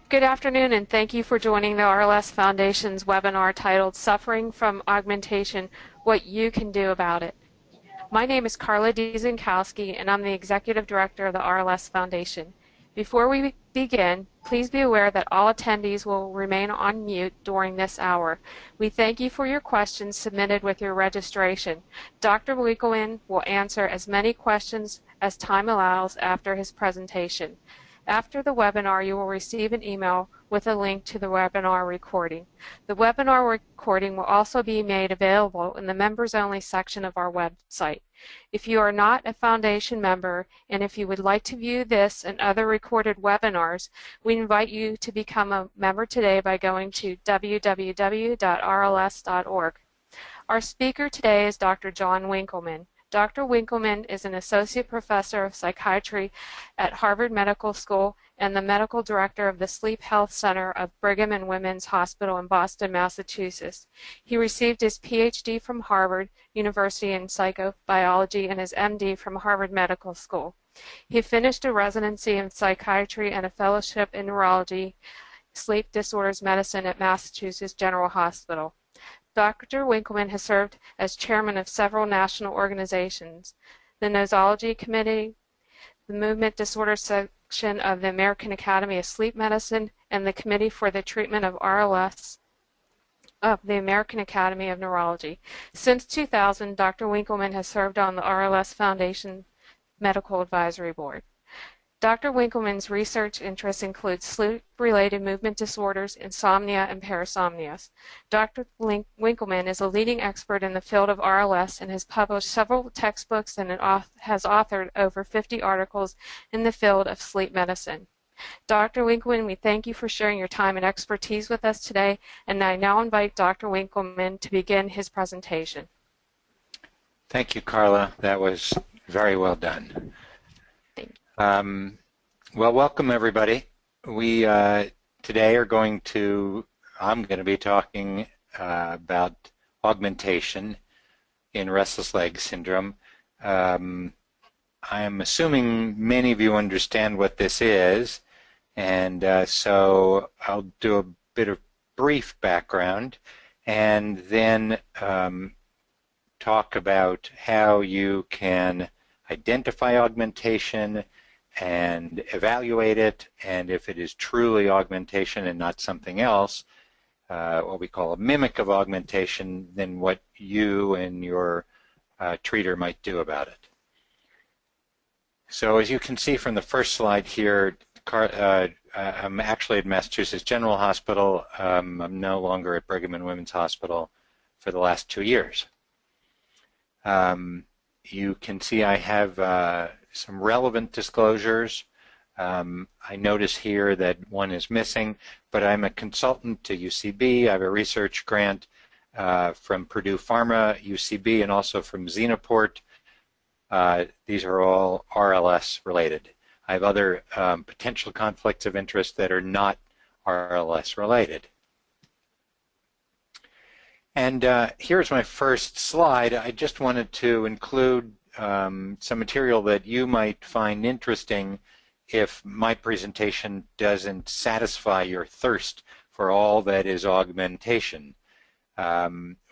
Good afternoon, and thank you for joining the RLS Foundation's webinar titled Suffering from Augmentation, What You Can Do About It. My name is Carla Diezenkowski, and I'm the Executive Director of the RLS Foundation. Before we begin, please be aware that all attendees will remain on mute during this hour. We thank you for your questions submitted with your registration. Dr. Winkelman will answer as many questions as time allows after his presentation. After the webinar, you will receive an email with a link to the webinar recording. The webinar recording will also be made available in the members-only section of our website. If you are not a Foundation member, and if you would like to view this and other recorded webinars, we invite you to become a member today by going to www.rls.org. Our speaker today is Dr. John Winkelman. Dr. Winkelman is an associate professor of psychiatry at Harvard Medical School and the medical director of the Sleep Health Center of Brigham and Women's Hospital in Boston, Massachusetts. He received his PhD from Harvard University in psychobiology and his MD from Harvard Medical School. He finished a residency in psychiatry and a fellowship in neurology, sleep disorders medicine at Massachusetts General Hospital. Dr. Winkelman has served as chairman of several national organizations, the Nosology Committee, the Movement Disorder Section of the American Academy of Sleep Medicine, and the Committee for the Treatment of RLS of the American Academy of Neurology. Since 2000, Dr. Winkelman has served on the RLS Foundation Medical Advisory Board. Dr. Winkelman's research interests include sleep-related movement disorders, insomnia, and parasomnias. Dr. Winkelman is a leading expert in the field of RLS and has published several textbooks and has authored over 50 articles in the field of sleep medicine. Dr. Winkelman, we thank you for sharing your time and expertise with us today, and I now invite Dr. Winkelman to begin his presentation. Thank you, Carla. That was very well done. Well, welcome everybody. We today are I'm going to be talking about augmentation in restless leg syndrome. I'm assuming many of you understand what this is, and so I'll do a bit of brief background and then talk about how you can identify augmentation and evaluate it, and if it is truly augmentation and not something else, what we call a mimic of augmentation, then what you and your treater might do about it. So as you can see from the first slide here, I'm actually at Massachusetts General Hospital. I'm no longer at Brigham and Women's Hospital for the last 2 years. You can see I have some relevant disclosures. I notice here that one is missing, but I'm a consultant to UCB. I have a research grant from Purdue Pharma, UCB, and also from Xenoport. These are all RLS related. I have other potential conflicts of interest that are not RLS related. And here's my first slide. I just wanted to include some material that you might find interesting if my presentation doesn't satisfy your thirst for all that is augmentation.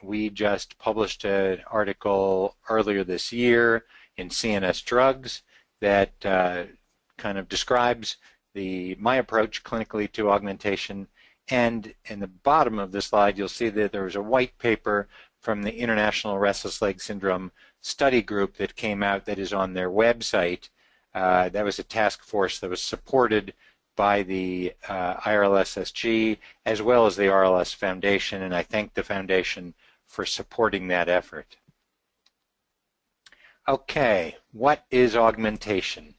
We just published an article earlier this year in CNS Drugs that kind of describes my approach clinically to augmentation. And in the bottom of the slide, you'll see that there was a white paper from the International Restless Leg Syndrome Study Group that came out that is on their website. That was a task force that was supported by the IRLSSG as well as the RLS Foundation, and I thank the Foundation for supporting that effort. Okay, what is augmentation?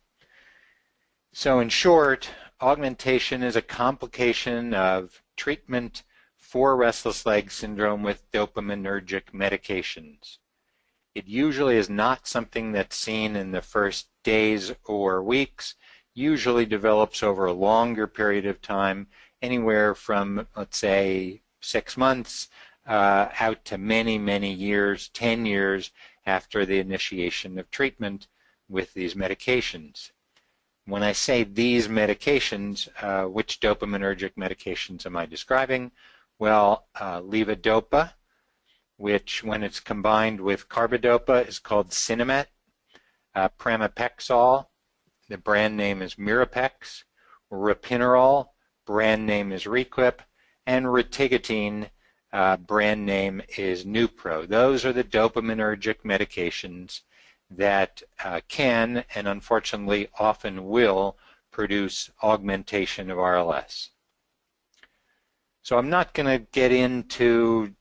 So in short, augmentation is a complication of treatment for restless leg syndrome with dopaminergic medications. It usually is not something that's seen in the first days or weeks, usually develops over a longer period of time, anywhere from, let's say, 6 months out to many, many years, 10 years after the initiation of treatment with these medications. When I say these medications, which dopaminergic medications am I describing? Well, levodopa, which when it's combined with carbidopa is called Sinemet. Pramipexole, the brand name is Mirapex. Ropinirole, brand name is Requip. And retigatine, brand name is Nupro. Those are the dopaminergic medications that can, and unfortunately often will, produce augmentation of RLS. So I'm not going to get into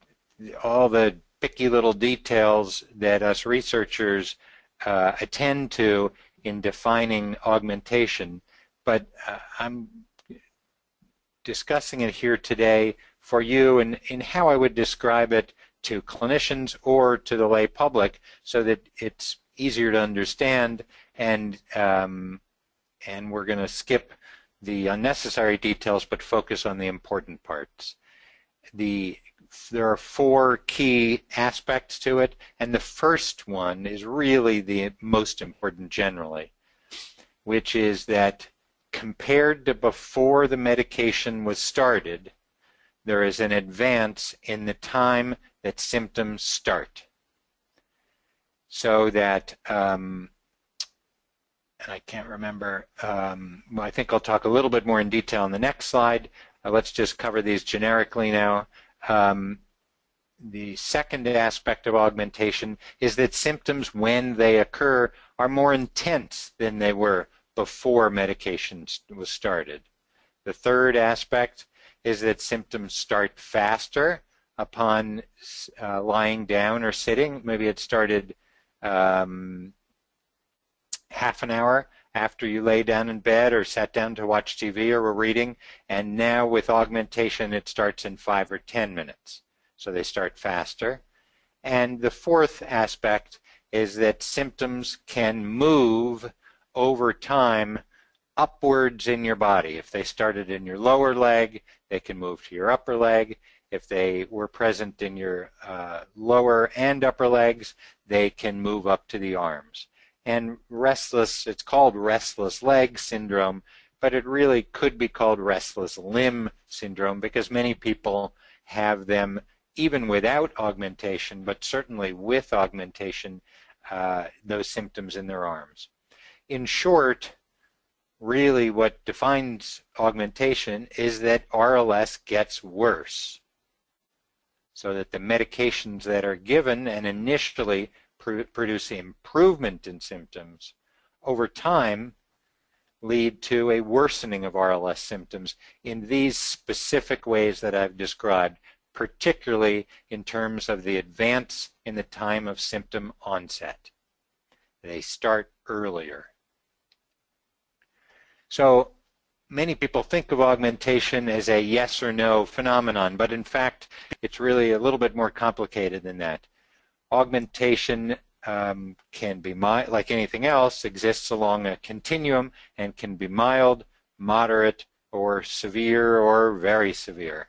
all the picky little details that us researchers attend to in defining augmentation, but I'm discussing it here today for you and in how I would describe it to clinicians or to the lay public so that it's easier to understand, and we're going to skip the unnecessary details but focus on the important parts. There are four key aspects to it, and the first one is really the most important generally, which is that compared to before the medication was started, there is an advance in the time that symptoms start. So that, and I can't remember, I think I'll talk a little bit more in detail on the next slide. Let's just cover these generically now. The second aspect of augmentation is that symptoms, when they occur, are more intense than they were before medication was started. The third aspect is that symptoms start faster upon lying down or sitting. Maybe it started half an hour after you lay down in bed or sat down to watch TV or were reading, and now with augmentation it starts in 5 or 10 minutes. So they start faster. And the fourth aspect is that symptoms can move over time upwards in your body. If they started in your lower leg, they can move to your upper leg. If they were present in your lower and upper legs, they can move up to the arms. And it's called restless leg syndrome, but it really could be called restless limb syndrome because many people have them even without augmentation, but certainly with augmentation, those symptoms in their arms. In short, really what defines augmentation is that RLS gets worse, so that the medications that are given and initially produce improvement in symptoms over time lead to a worsening of RLS symptoms in these specific ways that I've described, particularly in terms of the advance in the time of symptom onset. They start earlier. So many people think of augmentation as a yes or no phenomenon, but in fact it's really a little bit more complicated than that. Augmentation can be, like anything else, exists along a continuum and can be mild, moderate, or severe, or very severe.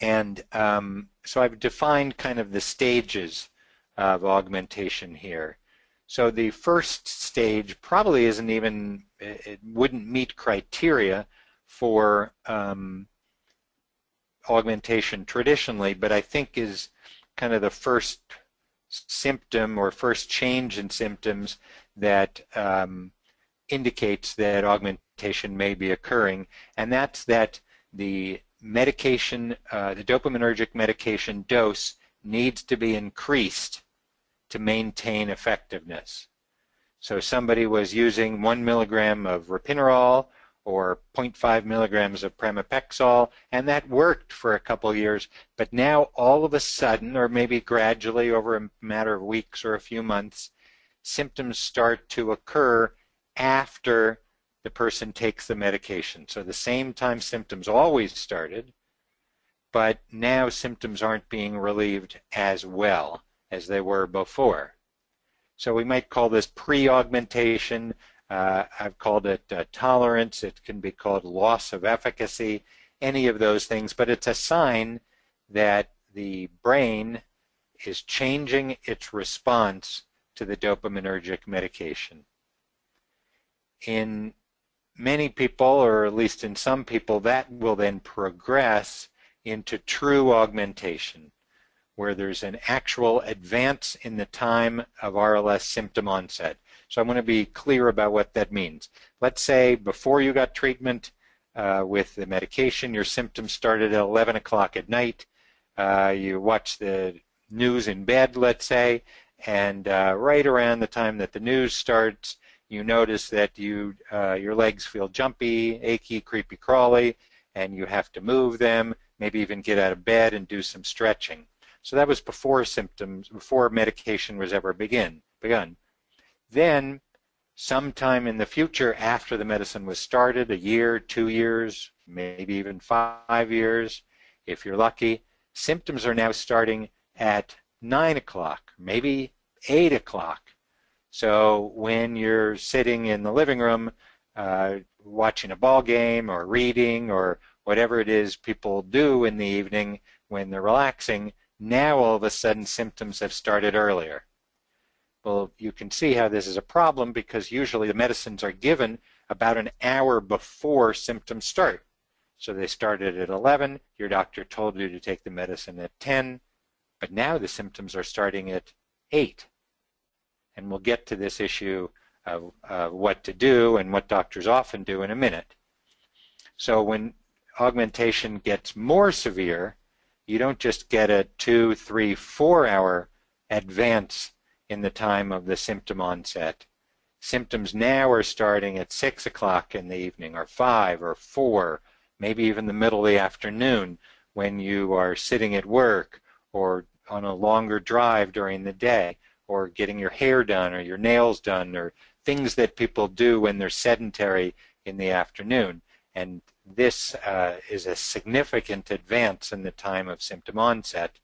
And so I've defined kind of the stages of augmentation here. So the first stage probably isn't even, it wouldn't meet criteria for augmentation traditionally, but I think is kind of the first symptom or first change in symptoms that indicates that augmentation may be occurring, and that's that the medication, the dopaminergic medication dose needs to be increased to maintain effectiveness. So somebody was using 1 milligram of ropinirole or 0.5 milligrams of pramipexole, and that worked for a couple of years, but now all of a sudden, or maybe gradually over a matter of weeks or a few months, symptoms start to occur after the person takes the medication. So the same time symptoms always started, but now symptoms aren't being relieved as well as they were before. So we might call this pre-augmentation. I've called it tolerance. It can be called loss of efficacy, any of those things, but it's a sign that the brain is changing its response to the dopaminergic medication. In many people, or at least in some people, that will then progress into true augmentation, where there's an actual advance in the time of RLS symptom onset. So I want to be clear about what that means. Let's say before you got treatment with the medication, your symptoms started at 11 o'clock at night. You watch the news in bed, let's say, and right around the time that the news starts, you notice that your legs feel jumpy, achy, creepy, crawly, and you have to move them, maybe even get out of bed and do some stretching. So that was before symptoms, before medication was ever begun. Then, sometime in the future after the medicine was started, a year, 2 years, maybe even 5 years, if you're lucky, symptoms are now starting at 9 o'clock, maybe 8 o'clock. So when you're sitting in the living room watching a ball game or reading or whatever it is people do in the evening when they're relaxing, now all of a sudden symptoms have started earlier. Well, you can see how this is a problem because usually the medicines are given about an hour before symptoms start. So they started at 11, your doctor told you to take the medicine at 10, but now the symptoms are starting at 8. And we'll get to this issue of what to do and what doctors often do in a minute. So when augmentation gets more severe, you don't just get a 2, 3, 4 hour advance in the time of the symptom onset. Symptoms now are starting at 6 o'clock in the evening, or 5, or 4, maybe even the middle of the afternoon when you are sitting at work or on a longer drive during the day, or getting your hair done or your nails done, or things that people do when they're sedentary in the afternoon. And this is a significant advance in the time of symptom onset.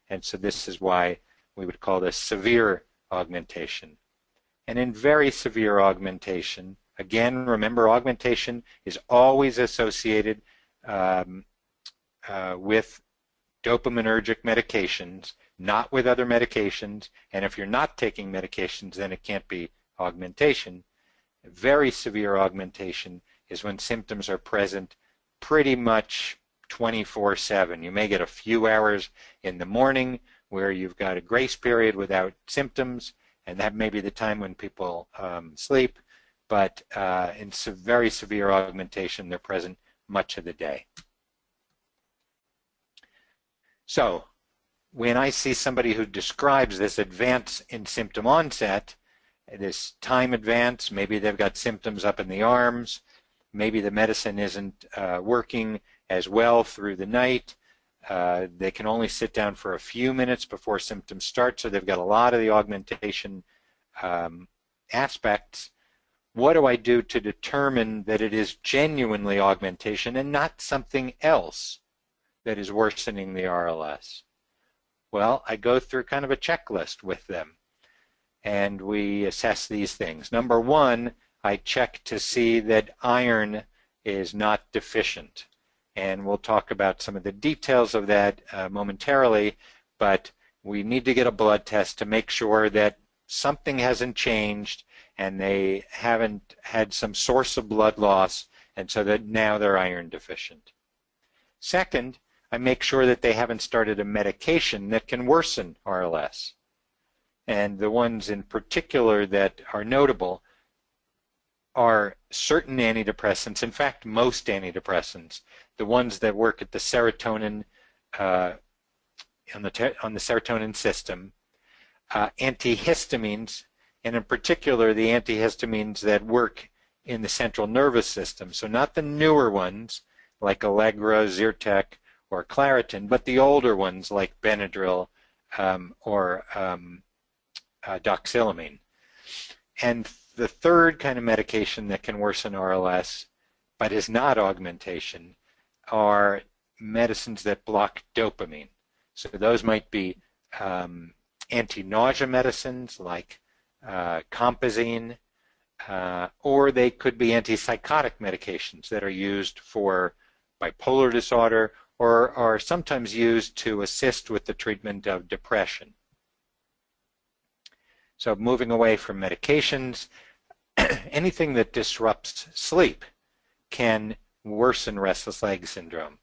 And so this is why we would call this severe augmentation. And in very severe augmentation, again, remember augmentation is always associated with dopaminergic medications, not with other medications, and if you're not taking medications, then it can't be augmentation. Very severe augmentation is when symptoms are present pretty much 24/7. You may get a few hours in the morning where you've got a grace period without symptoms, and that may be the time when people sleep, but in very severe augmentation, they're present much of the day. So, when I see somebody who describes this advance in symptom onset, this time advance, maybe they've got symptoms up in the arms, maybe the medicine isn't working as well through the night, they can only sit down for a few minutes before symptoms start, so they've got a lot of the augmentation aspects. What do I do to determine that it is genuinely augmentation and not something else that is worsening the RLS? Well, I go through kind of a checklist with them, and we assess these things. Number one, I check to see that iron is not deficient, and we'll talk about some of the details of that momentarily, but we need to get a blood test to make sure that something hasn't changed and they haven't had some source of blood loss, and so that now they're iron deficient. Second, I make sure that they haven't started a medication that can worsen RLS. And the ones in particular that are notable are certain antidepressants, in fact most antidepressants, the ones that work at the serotonin, on the serotonin system, antihistamines, and in particular the antihistamines that work in the central nervous system. So not the newer ones like Allegra, Zyrtec, or Claritin, but the older ones like Benadryl or doxylamine. And the third kind of medication that can worsen RLS, but is not augmentation, are medicines that block dopamine. So those might be anti-nausea medicines like Compazine, or they could be antipsychotic medications that are used for bipolar disorder or are sometimes used to assist with the treatment of depression. So moving away from medications, anything that disrupts sleep can worsen restless leg syndrome.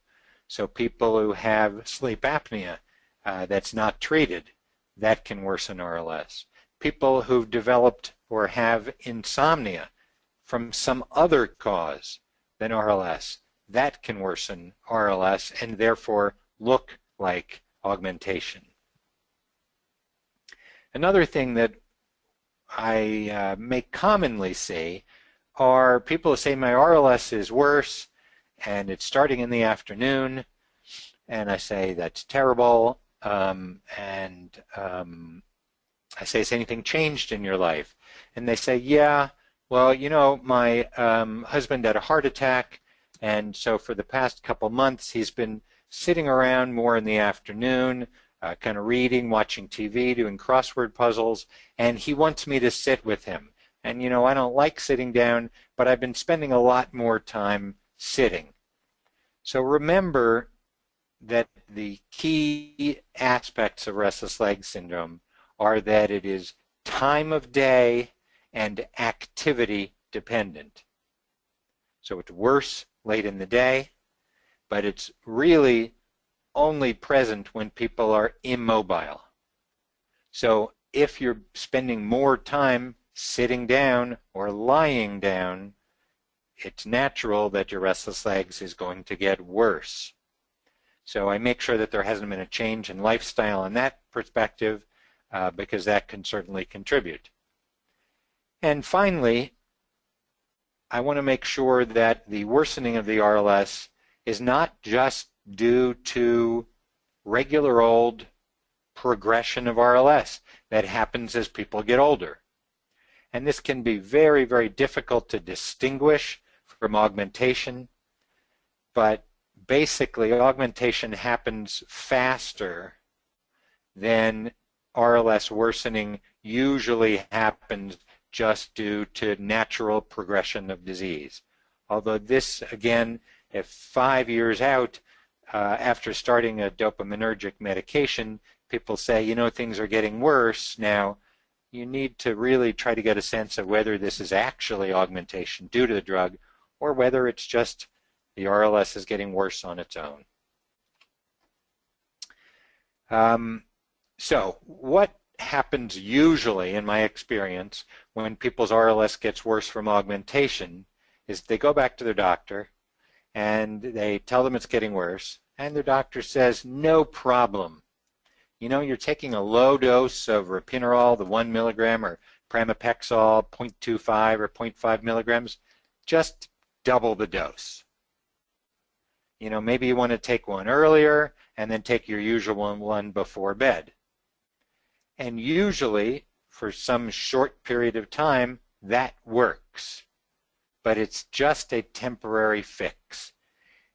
So people who have sleep apnea that's not treated, that can worsen RLS. People who've developed or have insomnia from some other cause than RLS, that can worsen RLS and therefore look like augmentation. Another thing that I may commonly see are people who say my RLS is worse and it's starting in the afternoon, and I say that's terrible, I say, has anything changed in your life? And they say, yeah, well, you know, my husband had a heart attack, and so for the past couple months he's been sitting around more in the afternoon, kind of reading, watching TV, doing crossword puzzles, and he wants me to sit with him. And, you know, I don't like sitting down, but I've been spending a lot more time sitting. So remember that the key aspects of restless leg syndrome are that it is time of day and activity dependent. So it's worse late in the day, but it's really only present when people are immobile. So if you're spending more time sitting down or lying down, it's natural that your restless legs is going to get worse. So I make sure that there hasn't been a change in lifestyle in that perspective, because that can certainly contribute. And finally, I want to make sure that the worsening of the RLS is not just due to regular old progression of RLS that happens as people get older. And this can be very, very difficult to distinguish from augmentation, but basically augmentation happens faster than RLS worsening usually happens just due to natural progression of disease. Although this, again, if 5 years out after starting a dopaminergic medication, people say, you know, things are getting worse now, you need to really try to get a sense of whether this is actually augmentation due to the drug or whether it's just the RLS is getting worse on its own. So what happens usually, in my experience, when people's RLS gets worse from augmentation is they go back to their doctor and they tell them it's getting worse, and their doctor says, no problem. You know, you're taking a low dose of ropinirole, the 1 milligram, or pramipexole, 0.25 or 0.5 milligrams, just double the dose. You know, maybe you want to take one earlier and then take your usual one before bed. And usually, for some short period of time, that works. But it's just a temporary fix.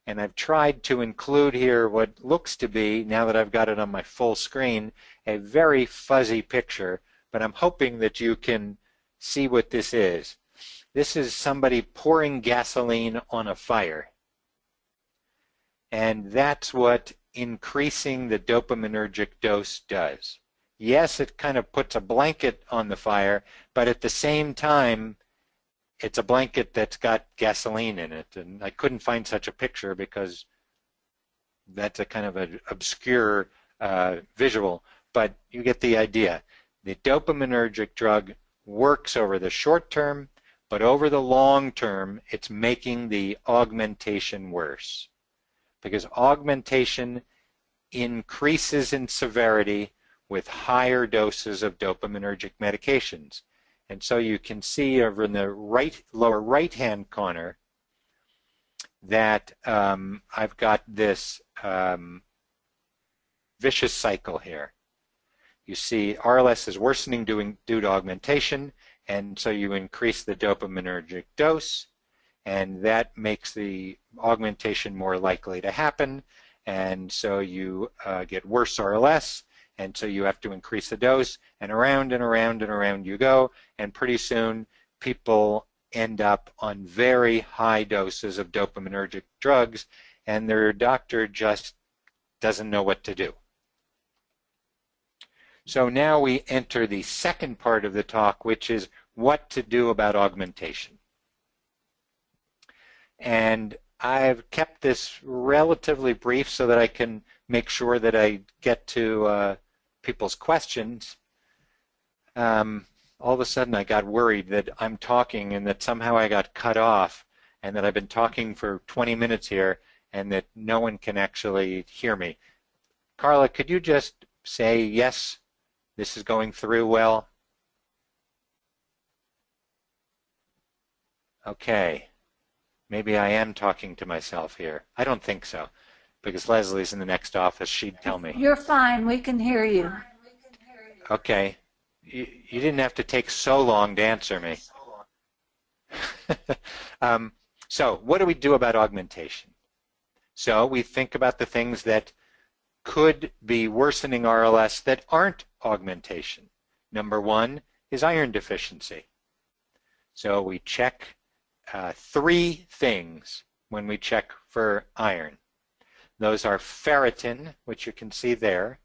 And I've tried to include here what looks to be, now that I've got it on my full screen, a very fuzzy picture, but I'm hoping that you can see what this is. This is somebody pouring gasoline on a fire. And that's what increasing the dopaminergic dose does. Yes, it kind of puts a blanket on the fire, but at the same time, it's a blanket that's got gasoline in it. And I couldn't find such a picture because that's a kind of an obscure visual, but you get the idea. The dopaminergic drug works over the short term, but over the long term, it's making the augmentation worse. Because augmentation increases in severity with higher doses of dopaminergic medications. And so you can see over in the lower right-hand corner that I've got this vicious cycle here. You see RLS is worsening due to augmentation, and so you increase the dopaminergic dose, and that makes the augmentation more likely to happen, and so you get worse RLS, and so you have to increase the dose, and around and around and around you go, and pretty soon people end up on very high doses of dopaminergic drugs, and their doctor just doesn't know what to do. So now we enter the second part of the talk, which is what to do about augmentation. And I've kept this relatively brief so that I can make sure that I get to people's questions. All of a sudden I got worried that I'm talking and that somehow I got cut off and that I've been talking for 20 minutes here and that no one can actually hear me. Carla, could you just say, yes, this is going through well? Okay. Maybe I am talking to myself here. I don't think so, because Leslie's in the next office. She'd tell me. You're fine. We can hear you. Okay. You didn't have to take so long to answer me. So what do we do about augmentation? So we think about the things that could be worsening RLS that aren't augmentation. Number one is iron deficiency. So we check three things when we check for iron. Those are ferritin, which you can see there.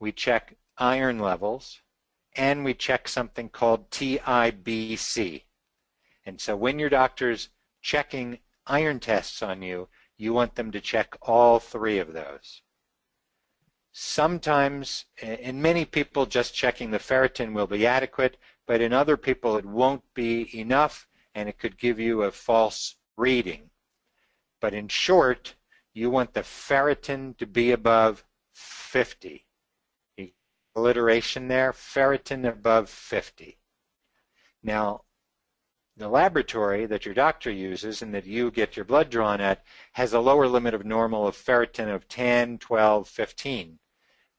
We check iron levels, and we check something called TIBC. And so when your doctor's checking iron tests on you, you want them to check all three of those. Sometimes, in many people, just checking the ferritin will be adequate, but in other people it won't be enough, and it could give you a false reading. But in short, you want the ferritin to be above 50. Alliteration there, ferritin above 50. Now, the laboratory that your doctor uses and that you get your blood drawn at has a lower limit of normal of ferritin of 10, 12, 15.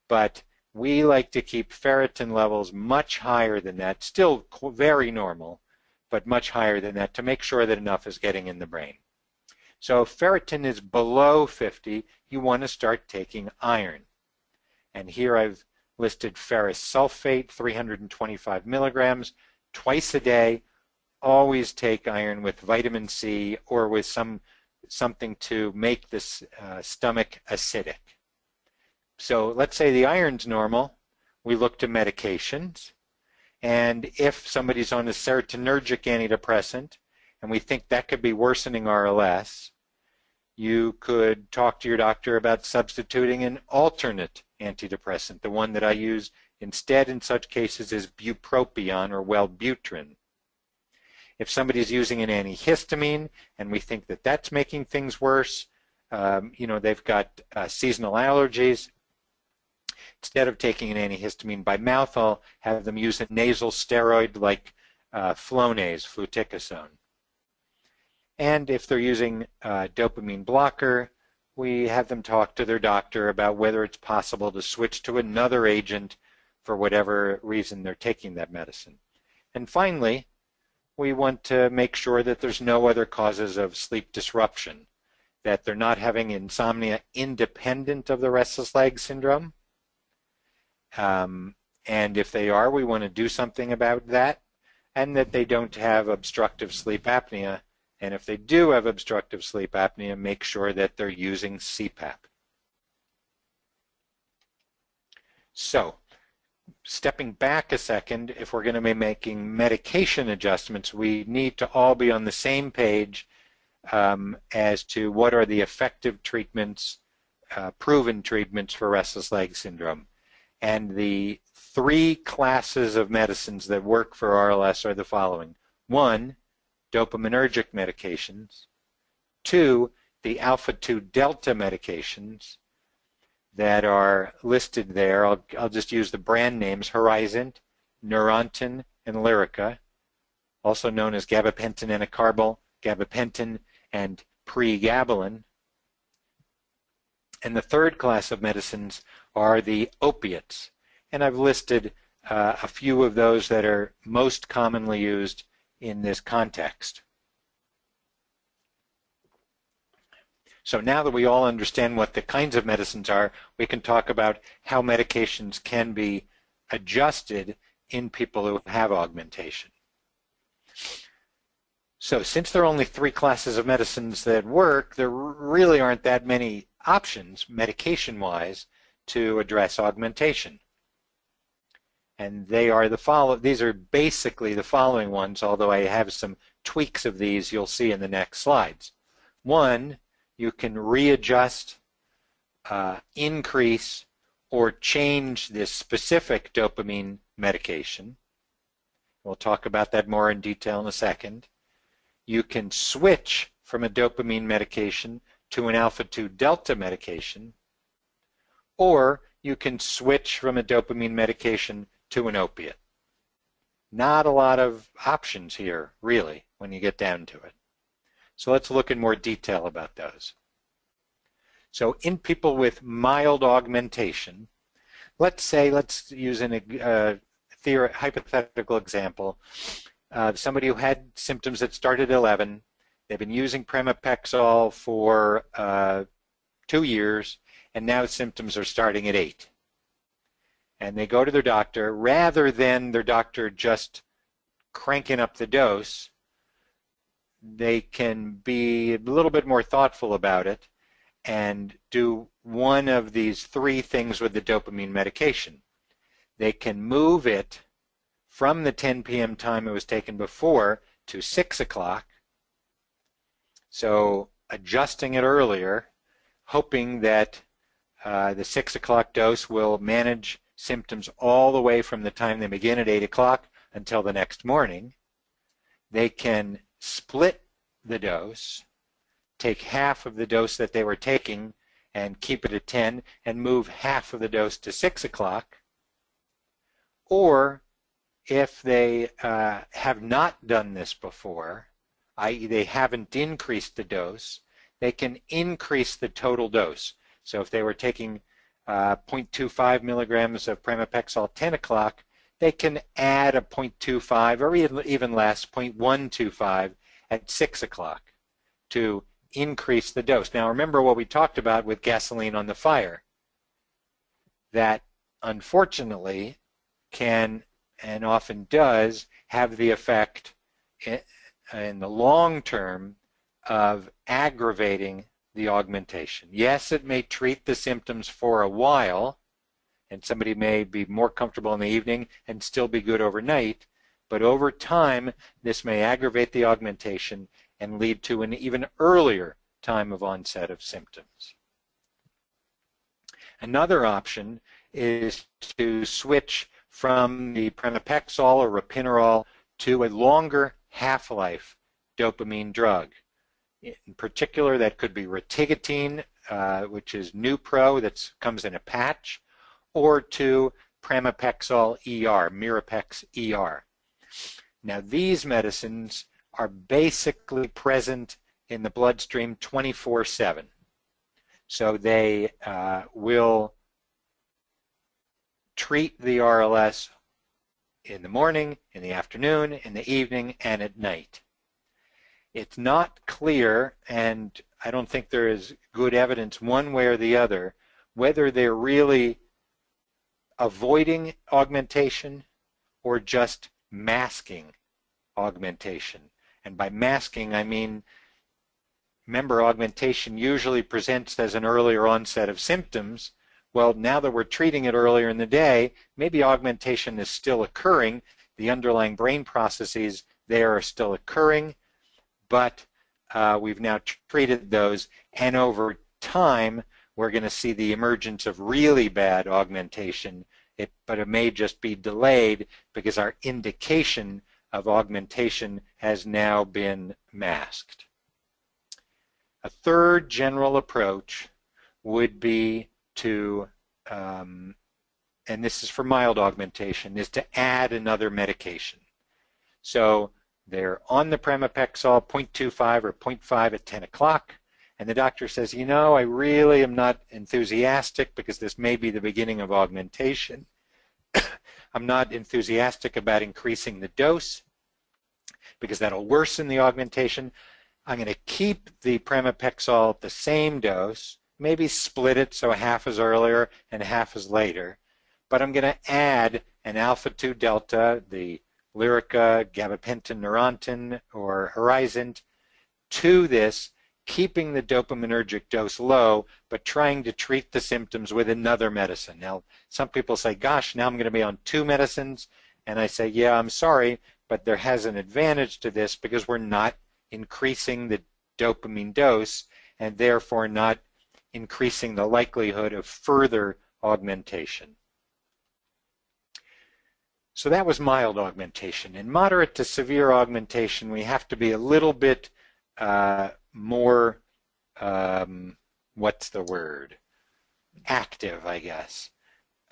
But we like to keep ferritin levels much higher than that, still very normal, but much higher than that to make sure that enough is getting in the brain. So if ferritin is below 50, you want to start taking iron. And here I've listed ferrous sulfate, 325 milligrams, twice a day. Always take iron with vitamin C or with something to make this stomach acidic. So let's say the iron's normal. We look to medications. And if somebody's on a serotonergic antidepressant, and we think that could be worsening RLS, you could talk to your doctor about substituting an alternate antidepressant. The one that I use instead in such cases is bupropion or Wellbutrin. If somebody's using an antihistamine and we think that that's making things worse, they've got seasonal allergies, instead of taking an antihistamine by mouth, I'll have them use a nasal steroid like Flonase, fluticasone. And if they're using a dopamine blocker, we have them talk to their doctor about whether it's possible to switch to another agent for whatever reason they're taking that medicine. And finally, we want to make sure that there's no other causes of sleep disruption, that they're not having insomnia independent of the restless leg syndrome. And if they are, we want to do something about that, and that they don't have obstructive sleep apnea. And if they do have obstructive sleep apnea, make sure that they're using CPAP. So, stepping back a second, if we're going to be making medication adjustments, we need to all be on the same page as to what are the effective treatments, proven treatments for restless leg syndrome. And the three classes of medicines that work for RLS are the following. One, dopaminergic medications. Two, the alpha-2 delta medications that are listed there. I'll just use the brand names, Horizon, Neurontin, and Lyrica, also known as gabapentin enacarbil, gabapentin, and pregabalin. And the third class of medicines are the opiates. And I've listed a few of those that are most commonly used in this context. So now that we all understand what the kinds of medicines are, we can talk about how medications can be adjusted in people who have augmentation. So since there are only three classes of medicines that work, there really aren't that many options, medication-wise, to address augmentation. And these are basically the following ones, although I have some tweaks of these you'll see in the next slides. One, you can readjust, increase, or change this specific dopamine medication. We'll talk about that more in detail in a second. You can switch from a dopamine medication to an alpha-2 delta medication, or you can switch from a dopamine medication to an opiate. Not a lot of options here, really, when you get down to it. So let's look in more detail about those. So in people with mild augmentation, let's use a hypothetical example. Somebody who had symptoms that started at 11, they've been using pramipexole for 2 years, and now symptoms are starting at 8. And they go to their doctor. Rather than their doctor just cranking up the dose, they can be a little bit more thoughtful about it and do one of these 3 things with the dopamine medication. They can move it from the 10 p.m. time it was taken before to 6 o'clock, so adjusting it earlier, hoping that the 6 o'clock dose will manage symptoms all the way from the time they begin at 8 o'clock until the next morning. They can split the dose, take half of the dose that they were taking and keep it at 10 and move half of the dose to 6 o'clock. Or if they have not done this before, i.e. they haven't increased the dose, they can increase the total dose. So if they were taking 0.25 milligrams of pramipexole at 10 o'clock, they can add a 0.25 or even less, 0.125 at 6 o'clock to increase the dose. Now remember what we talked about with gasoline on the fire, that unfortunately can and often does have the effect in the long term of aggravating the augmentation. Yes, it may treat the symptoms for a while, and somebody may be more comfortable in the evening and still be good overnight, but over time this may aggravate the augmentation and lead to an even earlier time of onset of symptoms. Another option is to switch from the pramipexole or ropinirole to a longer half-life dopamine drug. In particular, that could be rotigotine, which is Nupro, that comes in a patch, or to pramipexole ER, Mirapex ER. Now, these medicines are basically present in the bloodstream 24/7. So they will treat the RLS in the morning, in the afternoon, in the evening, and at night. It's not clear, and I don't think there is good evidence one way or the other, whether they're really avoiding augmentation or just masking augmentation. And by masking, I mean, remember, augmentation usually presents as an earlier onset of symptoms. Well, now that we're treating it earlier in the day, maybe augmentation is still occurring. The underlying brain processes there are still occurring, but we've now treated those, and over time we're going to see the emergence of really bad augmentation, but it may just be delayed because our indication of augmentation has now been masked. A third general approach would be to, and this is for mild augmentation, is to add another medication. So they're on the pramipexole 0.25 or 0.5 at 10 o'clock, and the doctor says, you know, I really am not enthusiastic because this may be the beginning of augmentation. I'm not enthusiastic about increasing the dose because that'll worsen the augmentation. I'm going to keep the pramipexole at the same dose, maybe split it so half is earlier and half is later, but I'm going to add an alpha-2 delta, the Lyrica, gabapentin, Neurontin, or Horizon, to this keeping the dopaminergic dose low, but trying to treat the symptoms with another medicine. Now, some people say, gosh, now I'm going to be on 2 medicines. And I say, yeah, I'm sorry, but there has an advantage to this because we're not increasing the dopamine dose and therefore not increasing the likelihood of further augmentation. So that was mild augmentation. In moderate to severe augmentation, we have to be a little bit more, what's the word? Active, I guess.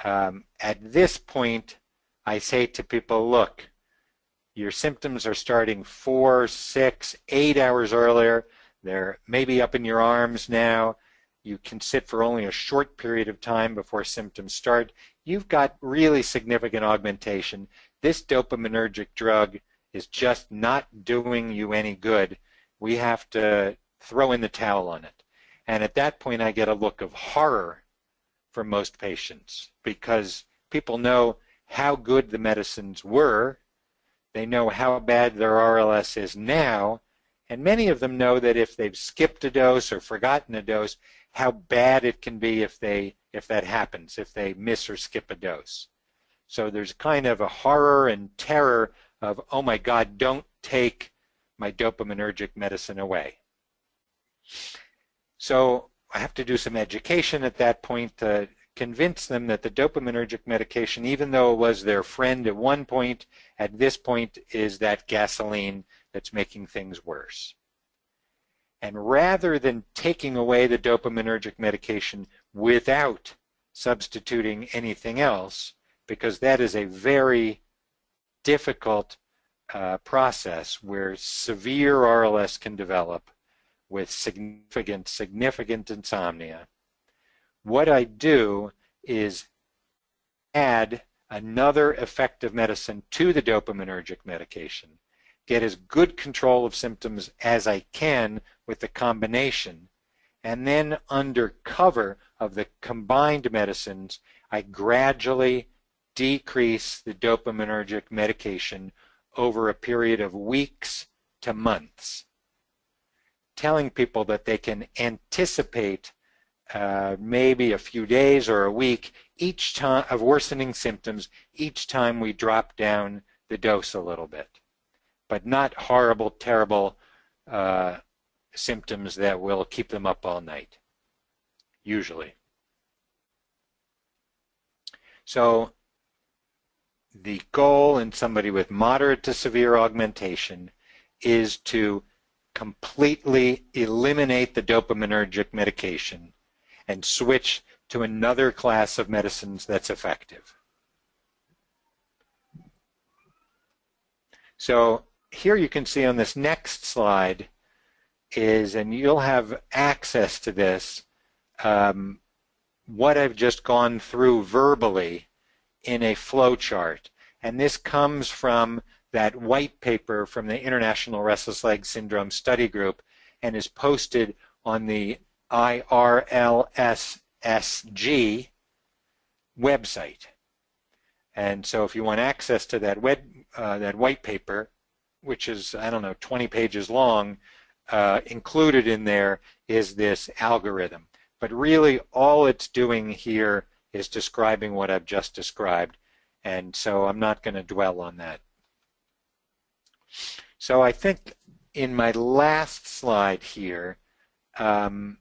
At this point, I say to people, look, your symptoms are starting 4, 6, 8 hours earlier. They're maybe up in your arms now. You can sit for only a short period of time before symptoms start. You've got really significant augmentation. This dopaminergic drug is just not doing you any good. We have to throw in the towel on it. And at that point, I get a look of horror for most patients because people know how good the medicines were. They know how bad their RLS is now. And many of them know that if they've skipped a dose or forgotten a dose, how bad it can be if that happens, if they miss or skip a dose. So there's kind of a horror and terror of, oh my God, don't take my dopaminergic medicine away. So I have to do some education at that point to convince them that the dopaminergic medication, even though it was their friend at one point, at this point is that gasoline that's making things worse. And rather than taking away the dopaminergic medication without substituting anything else, because that is a very difficult process where severe RLS can develop with significant insomnia, what I do is add another effective medicine to the dopaminergic medication, get as good control of symptoms as I can with the combination, and then under cover of the combined medicines, I gradually decrease the dopaminergic medication over a period of weeks to months, telling people that they can anticipate maybe a few days or a week each time of worsening symptoms each time we drop down the dose a little bit, but not horrible, terrible symptoms that will keep them up all night, usually. So the goal in somebody with moderate to severe augmentation is to completely eliminate the dopaminergic medication and switch to another class of medicines that's effective. So here you can see on this next slide is, and you'll have access to this, what I've just gone through verbally in a flow chart. And this comes from that white paper from the International Restless Leg Syndrome Study Group and is posted on the IRLSSG website. And so if you want access to that that white paper, which is, I don't know, 20 pages long, included in there is this algorithm. But really all it's doing here is describing what I've just described. And so I'm not going to dwell on that. So I think in my last slide here, I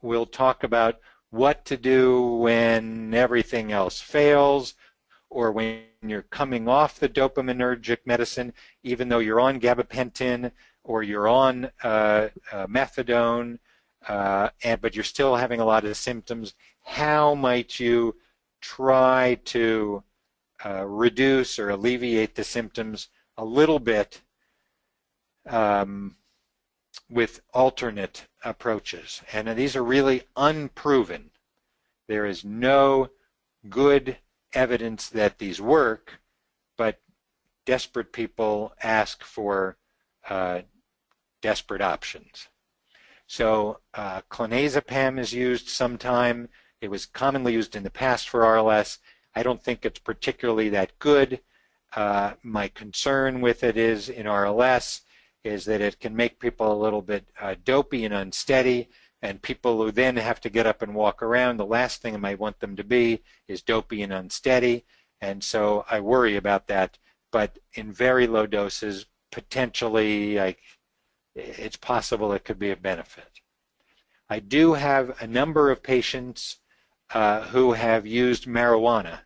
will talk about what to do when everything else fails, or when you're coming off the dopaminergic medicine, even though you're on gabapentin or you're on methadone, but you're still having a lot of symptoms. How might you try to reduce or alleviate the symptoms a little bit with alternate approaches? And these are really unproven. There is no good evidence that these work, but desperate people ask for desperate options. So clonazepam is used sometime. It was commonly used in the past for RLS. I don't think it's particularly that good. My concern with it is in RLS, is that it can make people a little bit dopey and unsteady, and people who then have to get up and walk around, the last thing I might want them to be is dopey and unsteady, and so I worry about that. But in very low doses, potentially, it's possible it could be a benefit. I do have a number of patients who have used marijuana.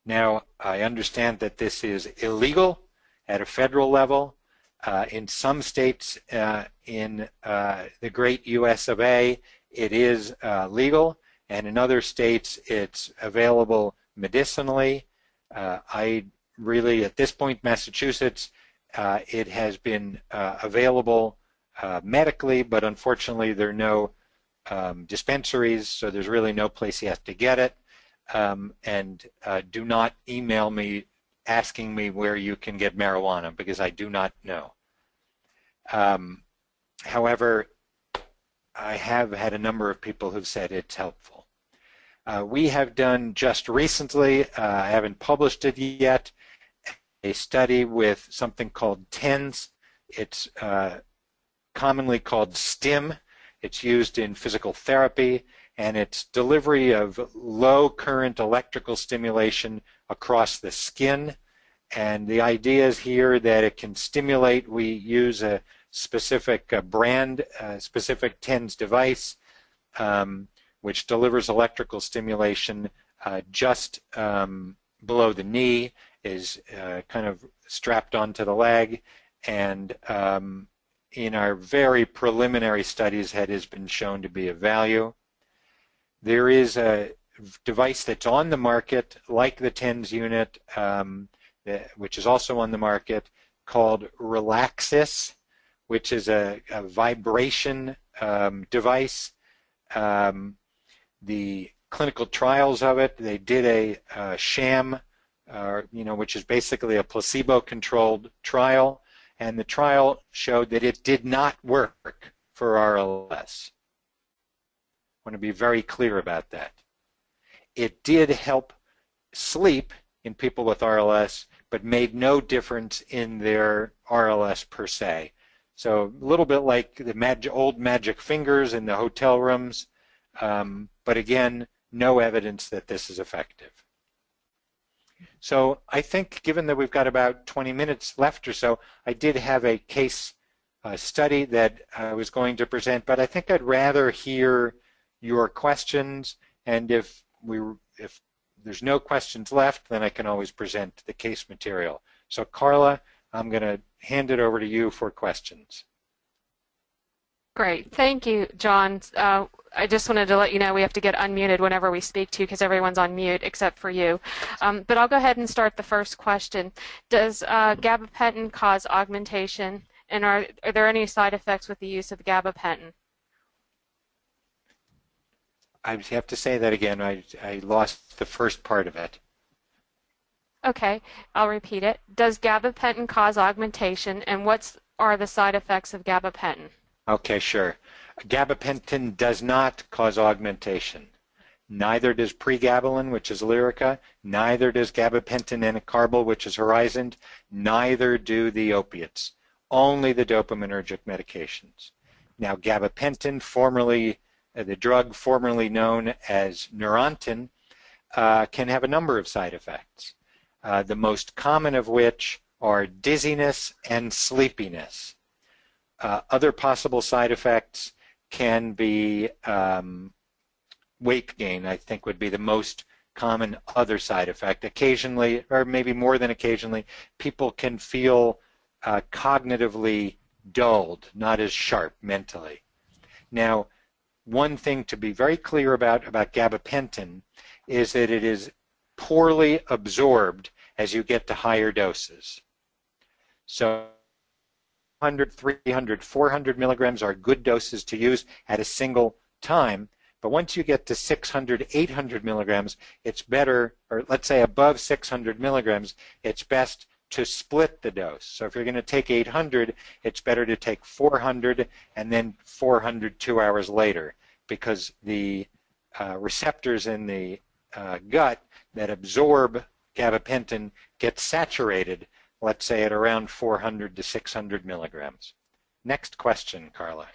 Now, I understand that this is illegal at a federal level. In some states in the great US of A, it is legal, and in other states it's available medicinally. I really, at this point, Massachusetts, it has been available medically, but unfortunately there are no dispensaries, so there's really no place you have to get it. And do not email me asking me where you can get marijuana, because I do not know. However, I have had a number of people who've said it's helpful. We have done just recently, I haven't published it yet, a study with something called TENS. It's commonly called STIM. It's used in physical therapy, and it's delivery of low current electrical stimulation across the skin. And the idea is here that it can stimulate. We use a specific brand, specific TENS device, which delivers electrical stimulation just below the knee, is kind of strapped onto the leg, and in our very preliminary studies it has been shown to be of value. There is a device that's on the market, like the TENS unit, which is also on the market, called Relaxis, which is a vibration device. The clinical trials of it, they did a sham, which is basically a placebo-controlled trial, and the trial showed that it did not work for RLS. I want to be very clear about that. It did help sleep in people with RLS, but made no difference in their RLS per se. So a little bit like the old magic fingers in the hotel rooms, but again, no evidence that this is effective. So I think, given that we've got about 20 minutes left or so, I did have a case study that I was going to present, but I think I'd rather hear your questions, and if there's no questions left, then I can always present the case material. So Carla, I'm going to hand it over to you for questions. Great. Thank you, John. I just wanted to let you know we have to get unmuted whenever we speak to you, because everyone's on mute except for you. But I'll go ahead and start the first question. Does gabapentin cause augmentation, and are there any side effects with the use of gabapentin? I have to say that again. I lost the first part of it. Okay, I'll repeat it. Does gabapentin cause augmentation, and what are the side effects of gabapentin? Okay, sure. Gabapentin does not cause augmentation. Neither does pregabalin, which is Lyrica. Neither does gabapentin enicarbal, which is Horizon. Neither do the opiates. Only the dopaminergic medications. Now, gabapentin, formerly the drug formerly known as Neurontin, can have a number of side effects. The most common of which are dizziness and sleepiness. Other possible side effects can be weight gain, I think would be the most common other side effect. Occasionally, or maybe more than occasionally, people can feel cognitively dulled, not as sharp mentally. Now, one thing to be very clear about gabapentin is that it is poorly absorbed as you get to higher doses. So 100, 300, 400 milligrams are good doses to use at a single time. But once you get to 600, 800 milligrams, it's better, or let's say above 600 milligrams, it's best to split the dose. So if you're going to take 800, it's better to take 400 and then 400 2 hours later, because the receptors in the gut that absorb gabapentin get saturated let's say at around 400 to 600 milligrams. Next question, Carla.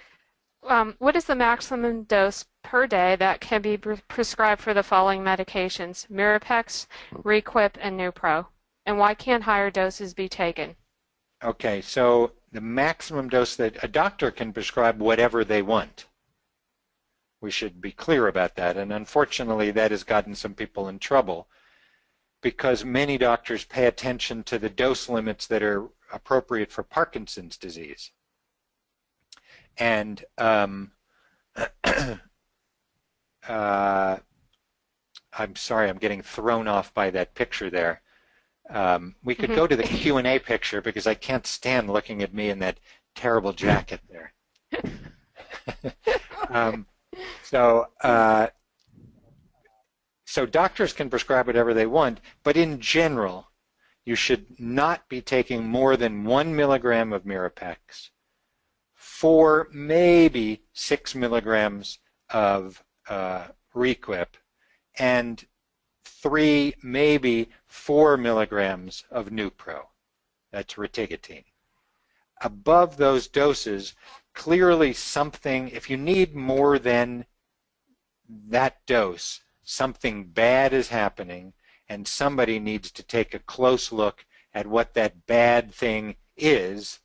What is the maximum dose per day that can be prescribed for the following medications: Mirapex, Requip, and Nupro? And why can't higher doses be taken? Okay, so the maximum dose that a doctor can prescribe whatever they want. We should be clear about that, and unfortunately that has gotten some people in trouble because many doctors pay attention to the dose limits that are appropriate for Parkinson's disease. And I'm sorry, I'm getting thrown off by that picture there. We could go to the Q&A picture because I can't stand looking at me in that terrible jacket there. So doctors can prescribe whatever they want, but in general, you should not be taking more than 1 milligram of Mirapex, 4, maybe 6 milligrams of Requip, and 3, maybe 4 milligrams of Nupro. That's rotigotine. Above those doses, clearly something, if you need more than that dose, something bad is happening, and somebody needs to take a close look at what that bad thing is,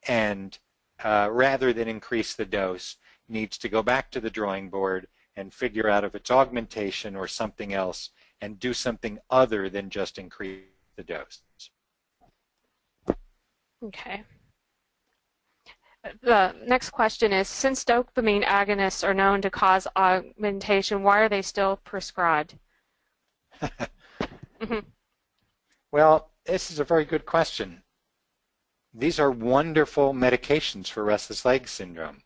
and rather than increase the dose, needs to go back to the drawing board and figure out if it's augmentation or something else, and do something other than just increase the dose. Okay. The next question is, since dopamine agonists are known to cause augmentation, why are they still prescribed? Well, this is a very good question. These are wonderful medications for restless leg syndrome.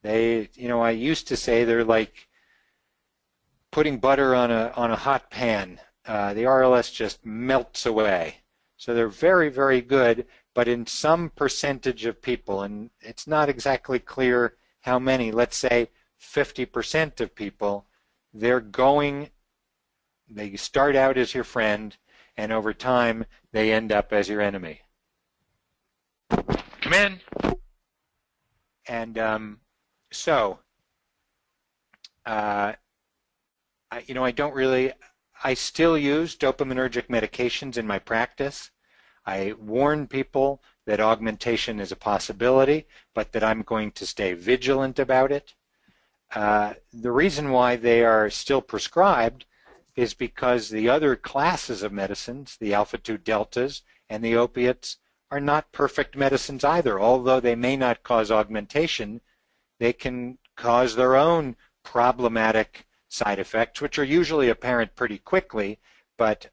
They, I used to say they're like putting butter on a hot pan. The RLS just melts away. So they're very, very good, but in some percentage of people, and it's not exactly clear how many, let's say 50% of people, they start out as your friend, and over time they end up as your enemy. Come in. And I still use dopaminergic medications in my practice. I warn people that augmentation is a possibility, but that I'm going to stay vigilant about it. The reason why they are still prescribed is because the other classes of medicines, the alpha-2 deltas and the opiates, are not perfect medicines either. Although they may not cause augmentation, they can cause their own problematic side effects, which are usually apparent pretty quickly, but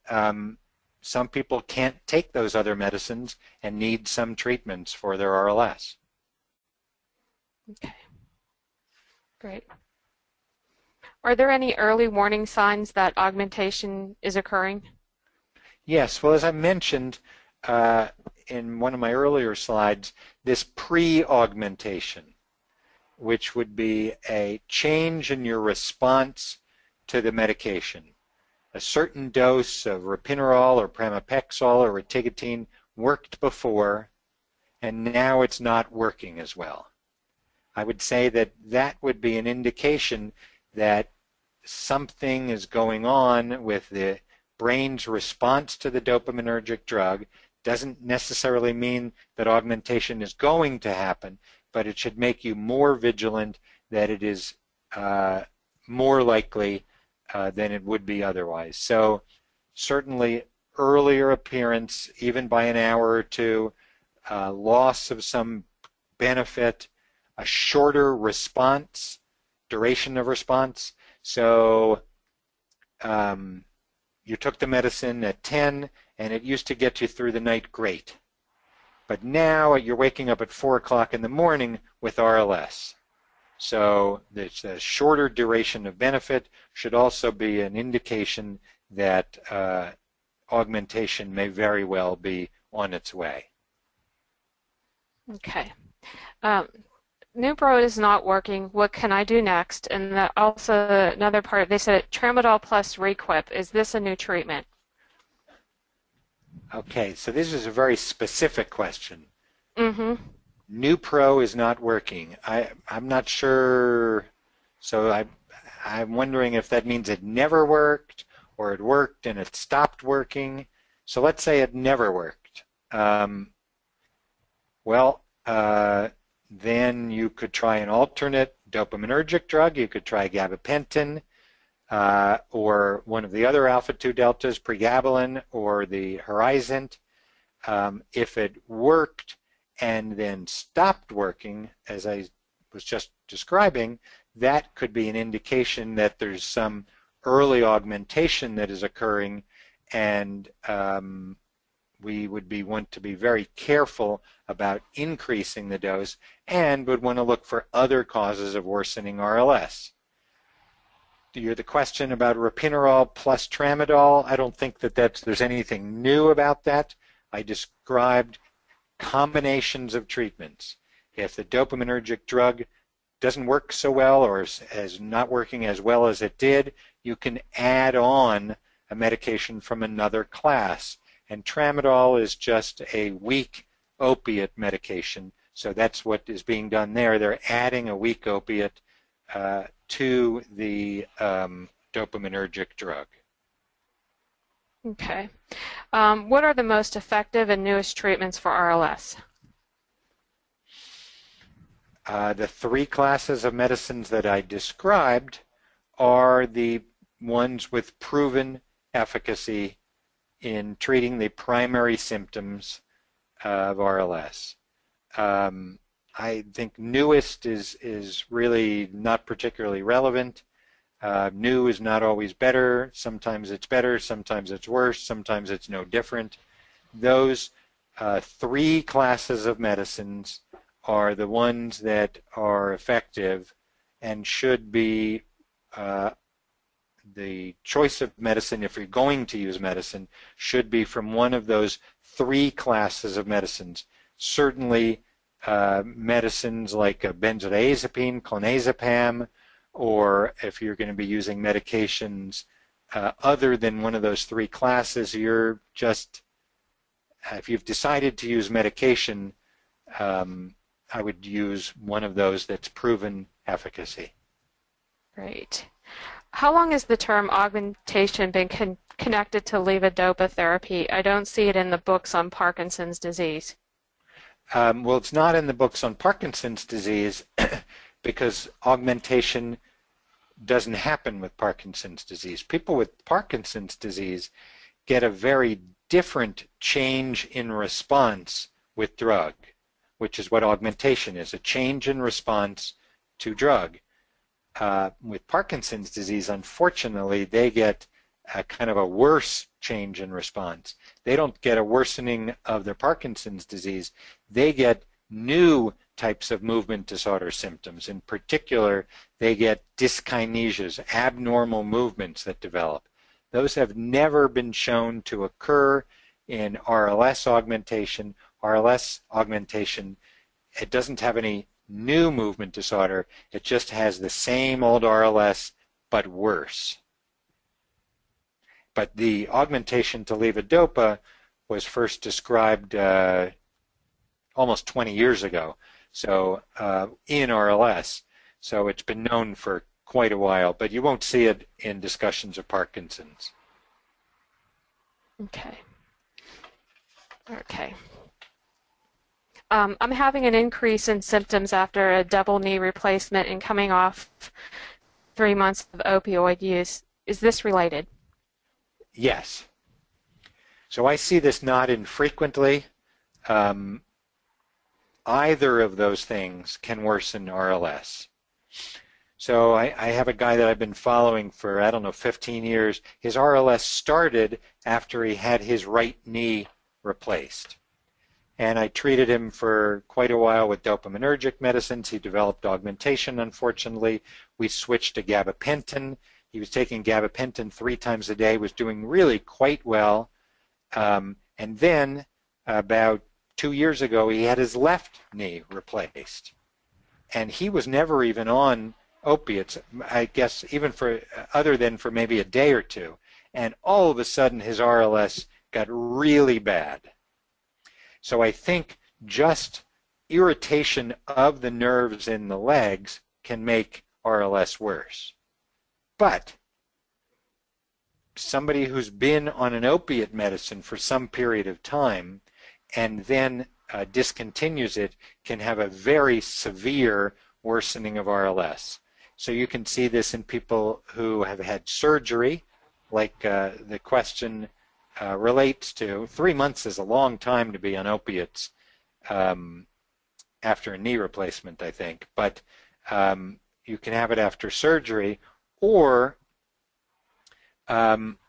some people can't take those other medicines and need some treatments for their RLS. Okay, great. Are there any early warning signs that augmentation is occurring? Yes, well, as I mentioned in one of my earlier slides, this pre-augmentation, which would be a change in your response to the medication. A certain dose of ropinirole or pramipexole or rotigotine worked before, and now it's not working as well. I would say that that would be an indication that something is going on with the brain's response to the dopaminergic drug. Doesn't necessarily mean that augmentation is going to happen, but it should make you more vigilant that it is more likely than it would be otherwise. So certainly earlier appearance, even by an hour or two, loss of some benefit, a shorter response, duration of response. So you took the medicine at 10 and it used to get you through the night great. But now you're waking up at 4 o'clock in the morning with RLS. So the shorter duration of benefit should also be an indication that augmentation may very well be on its way. Okay. Nupro is not working. What can I do next? And also another part, they said tramadol plus Requip. Is this a new treatment? Okay, so this is a very specific question. Mm-hmm. Nupro is not working. I'm not sure. So I'm wondering if that means it never worked or it worked and it stopped working. So let's say it never worked. Well, then you could try an alternate dopaminergic drug. You could try gabapentin or one of the other alpha-2 deltas, pregabalin or the Horizont. If it worked and then stopped working, as I was just describing, that could be an indication that there's some early augmentation that is occurring, and we would want to be very careful about increasing the dose and would want to look for other causes of worsening RLS. The question about ropinirole plus tramadol, I don't think that there's anything new about that. I described combinations of treatments. If the dopaminergic drug doesn't work so well or is not working as well as it did, you can add on a medication from another class. And tramadol is just a weak opiate medication, so that's what is being done there. They're adding a weak opiate to the dopaminergic drug. Okay. What are the most effective and newest treatments for RLS? The three classes of medicines that I described are the ones with proven efficacy in treating the primary symptoms of RLS. I think newest is really not particularly relevant. New is not always better. Sometimes it's better, sometimes it's worse, sometimes it's no different. Those three classes of medicines are the ones that are effective and should be the choice of medicine, if you're going to use medicine, should be from one of those three classes of medicines. Certainly medicines like benzodiazepine, clonazepam, or if you're going to be using medications other than one of those three classes, you're just, if you've decided to use medication, I would use one of those that's proven efficacy. Great. How long has the term augmentation been connected to levodopa therapy? I don't see it in the books on Parkinson's disease. Well, it's not in the books on Parkinson's disease because augmentation doesn't happen with Parkinson's disease. People with Parkinson's disease get a very different change in response with drug, which is what augmentation is, a change in response to drug. With Parkinson's disease, unfortunately, they get a kind of a worse change in response. They don't get a worsening of their Parkinson's disease. They get new types of movement disorder symptoms. In particular, they get dyskinesias, abnormal movements that develop. Those have never been shown to occur in RLS augmentation. RLS augmentation, it doesn't have any new movement disorder. It just has the same old RLS, but worse. But the augmentation to levodopa was first described almost 20 years ago, so in RLS. So it's been known for quite a while, but you won't see it in discussions of Parkinson's. Okay. Okay. I'm having an increase in symptoms after a double knee replacement and coming off 3 months of opioid use. Is this related? Yes. So I see this not infrequently. Either of those things can worsen RLS. So I have a guy that I've been following for, 15 years. His RLS started after he had his right knee replaced. And I treated him for quite a while with dopaminergic medicines. He developed augmentation, unfortunately. We switched to gabapentin. He was taking gabapentin 3 times a day, was doing really quite well. And then about 2 years ago, he had his left knee replaced. And he was never even on opiates, I guess, even for other than for maybe a day or two. And all of a sudden, his RLS got really bad. So I think just irritation of the nerves in the legs can make RLS worse. But somebody who's been on an opiate medicine for some period of time and then discontinues it can have a very severe worsening of RLS. So you can see this in people who have had surgery, like the question relates to. 3 months is a long time to be on opiates after a knee replacement, I think. But you can have it after surgery, or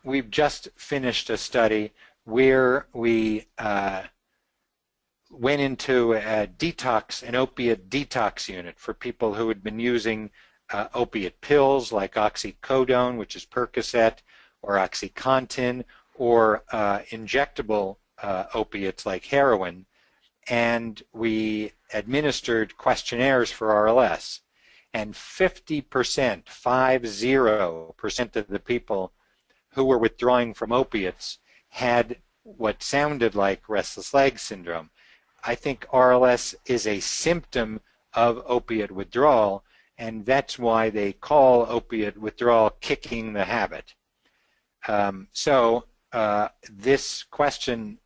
we've just finished a study where we went into an opiate detox unit for people who had been using opiate pills like oxycodone, which is Percocet, or OxyContin, or injectable opiates like heroin. And we administered questionnaires for RLS. And 50%, 50% of the people who were withdrawing from opiates had what sounded like restless leg syndrome. I think RLS is a symptom of opiate withdrawal, and that's why they call opiate withdrawal kicking the habit. This question,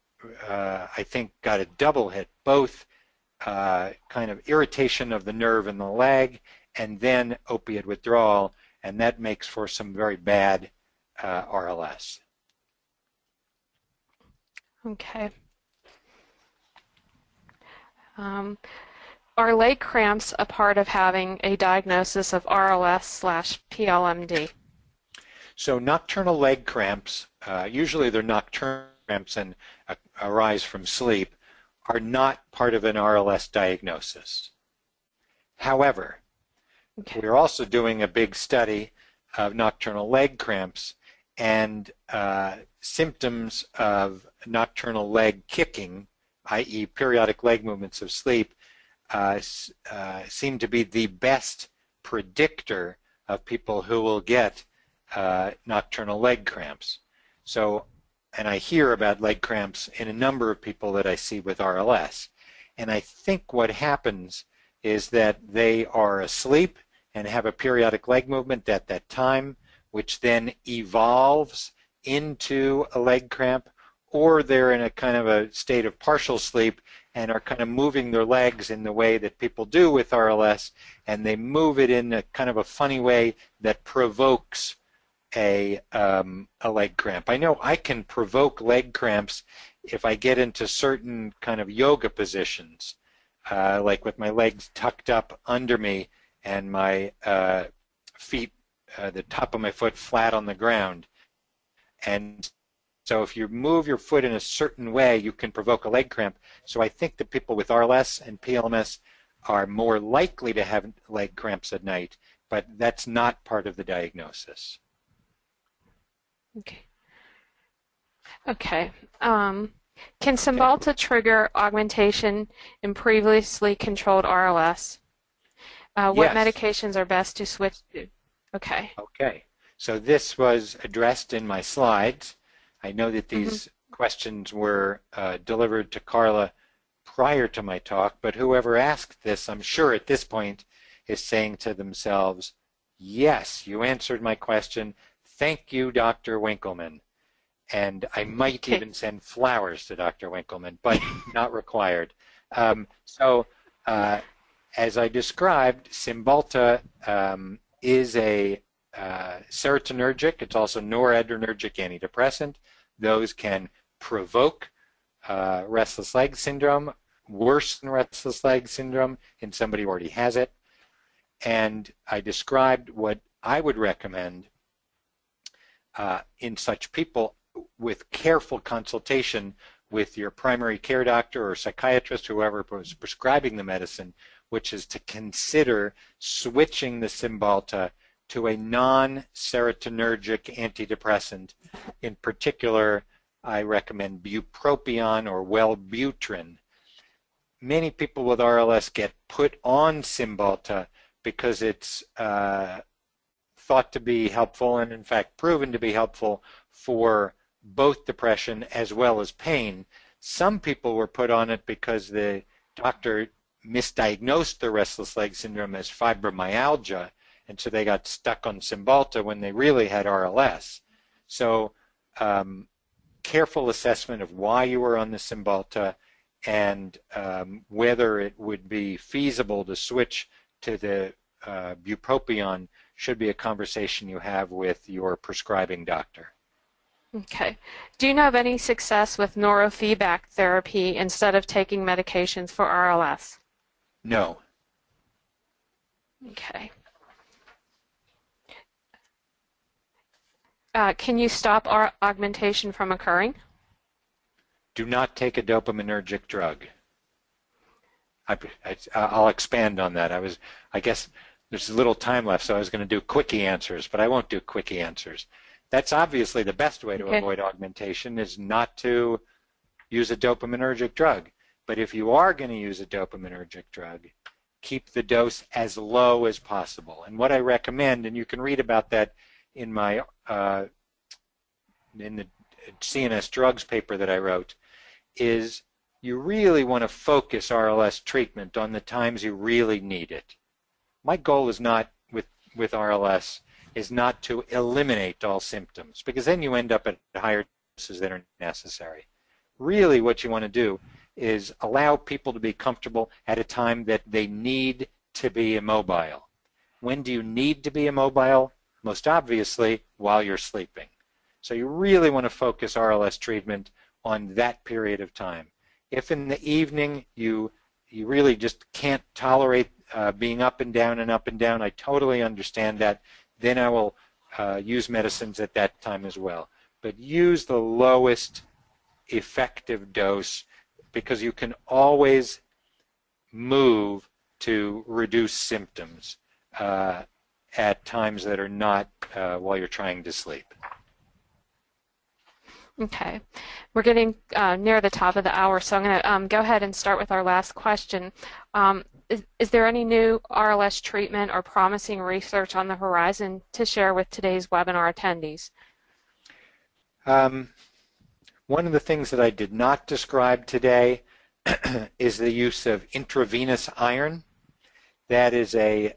I think, got a double hit, both kind of irritation of the nerve in the leg and then opiate withdrawal, and that makes for some very bad RLS. Okay. Are leg cramps a part of having a diagnosis of RLS/PLMD? So nocturnal leg cramps, usually they're nocturnal cramps and arise from sleep, are not part of an RLS diagnosis. However, we're also doing a big study of nocturnal leg cramps, and symptoms of nocturnal leg kicking, i.e. periodic leg movements of sleep, seem to be the best predictor of people who will get nocturnal leg cramps. So, and I hear about leg cramps in a number of people that I see with RLS. And I think what happens is that they are asleep and have a periodic leg movement at that time, which then evolves into a leg cramp, or they're in a kind of a state of partial sleep and are kind of moving their legs in the way that people do with RLS, and they move it in a kind of a funny way that provokes a leg cramp. I know I can provoke leg cramps if I get into certain kind of yoga positions, like with my legs tucked up under me and my feet, the top of my foot flat on the ground. And so if you move your foot in a certain way, you can provoke a leg cramp. So I think that people with RLS and PLMS are more likely to have leg cramps at night, but that's not part of the diagnosis. Okay. Okay. Can Cymbalta trigger augmentation in previously controlled RLS? What Yes. medications are best to switch to? Okay. Okay. So this was addressed in my slides. I know that these questions were delivered to Carla prior to my talk, but whoever asked this, I'm sure at this point, is saying to themselves, yes, you answered my question. Thank you, Dr. Winkleman. And I might even send flowers to Dr. Winkleman, but not required. As I described, Cymbalta is a serotonergic. It's also noradrenergic antidepressant. Those can provoke restless leg syndrome, worsen restless leg syndrome in somebody who already has it. And I described what I would recommend in such people with careful consultation with your primary care doctor or psychiatrist, whoever was prescribing the medicine, which is to consider switching the Cymbalta to a non-serotonergic antidepressant. In particular, I recommend bupropion or Wellbutrin. Many people with RLS get put on Cymbalta because it's thought to be helpful and in fact proven to be helpful for both depression as well as pain. Some people were put on it because the doctor misdiagnosed the restless leg syndrome as fibromyalgia, and so they got stuck on Cymbalta when they really had RLS. So careful assessment of why you were on the Cymbalta and whether it would be feasible to switch to the bupropion should be a conversation you have with your prescribing doctor. Okay. Do you know of any success with neurofeedback therapy instead of taking medications for RLS? No. Okay. Can you stop augmentation from occurring? Do not take a dopaminergic drug. I'll expand on that. I guess there's a little time left, so I was going to do quickie answers, but I won't do quickie answers. That's obviously the best way to avoid augmentation, is not to use a dopaminergic drug. But if you are going to use a dopaminergic drug, keep the dose as low as possible. And what I recommend, and you can read about that in my in the CNS drugs paper that I wrote, is you really want to focus RLS treatment on the times you really need it. My goal is not with RLS is not to eliminate all symptoms, because then you end up at higher doses that are necessary. Really what you want to do is allow people to be comfortable at a time that they need to be immobile. When do you need to be immobile? Most obviously while you're sleeping. So you really want to focus RLS treatment on that period of time. If in the evening you really just can't tolerate being up and down, I totally understand that. Then I will use medicines at that time as well. But use the lowest effective dose, because you can always move to reduce symptoms at times that are not while you're trying to sleep. Okay. We're getting near the top of the hour, so I'm going to go ahead and start with our last question. Is there any new RLS treatment or promising research on the horizon to share with today's webinar attendees? One of the things that I did not describe today is the use of intravenous iron. That is a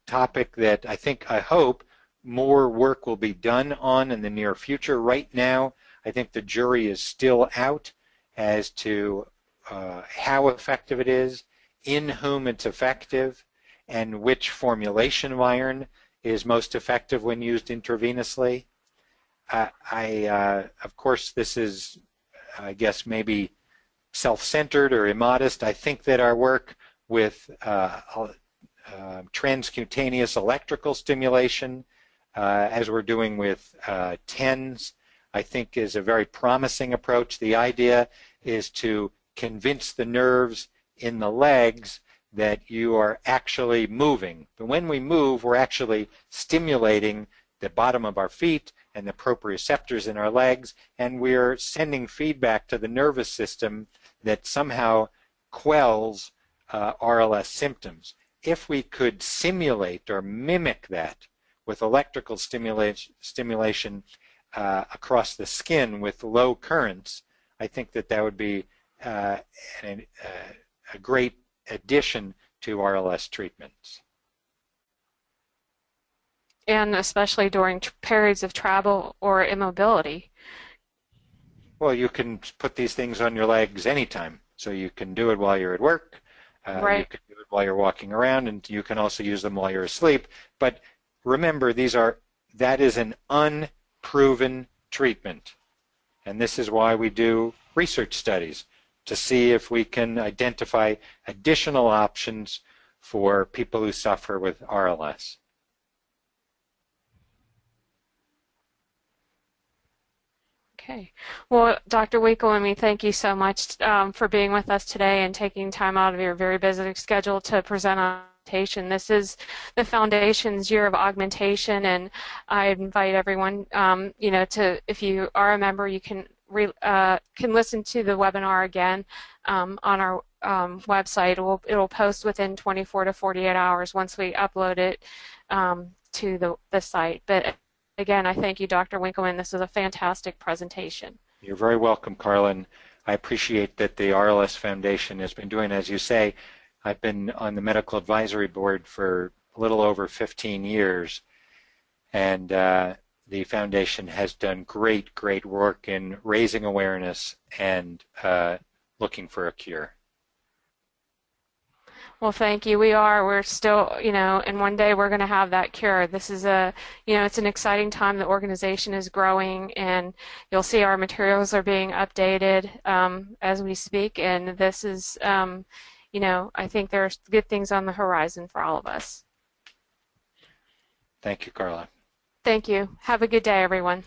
topic that I hope more work will be done on in the near future. Right now, I think the jury is still out as to how effective it is, in whom it's effective, and which formulation of iron is most effective when used intravenously. Of course, this is, I guess, maybe self-centered or immodest. I think that our work with transcutaneous electrical stimulation, as we're doing with TENS, I think is a very promising approach. The idea is to convince the nerves in the legs that you are actually moving. But when we move, we're actually stimulating the bottom of our feet and the proprioceptors in our legs, and we're sending feedback to the nervous system that somehow quells RLS symptoms. If we could simulate or mimic that with electrical stimulation across the skin with low currents, I think that would be a great addition to RLS treatments. And especially during periods of travel or immobility. Well, you can put these things on your legs anytime. So you can do it while you're at work, right. You can do it while you're walking around, and you can also use them while you're asleep. But remember, that is an unproven treatment. And this is why we do research studies, to see if we can identify additional options for people who suffer with RLS. Okay. Well, Dr. Winkelman, thank you so much for being with us today and taking time out of your very busy schedule to present on augmentation. This is the Foundation's Year of Augmentation, and I invite everyone, if you are a member, you can listen to the webinar again on our website. It'll post within 24 to 48 hours once we upload it to the site. But again, I thank you, Dr. Winkleman. This was a fantastic presentation. You're very welcome, Carlin. I appreciate that the RLS Foundation has been doing, as you say, I've been on the medical advisory board for a little over 15 years, and the foundation has done great work in raising awareness and looking for a cure. Well, thank you. We're still, and one day we're going to have that cure. This is it's an exciting time. The organization is growing, and you'll see our materials are being updated as we speak, and this is, I think there's good things on the horizon for all of us. Thank you, Carla. Thank you. Have a good day, everyone.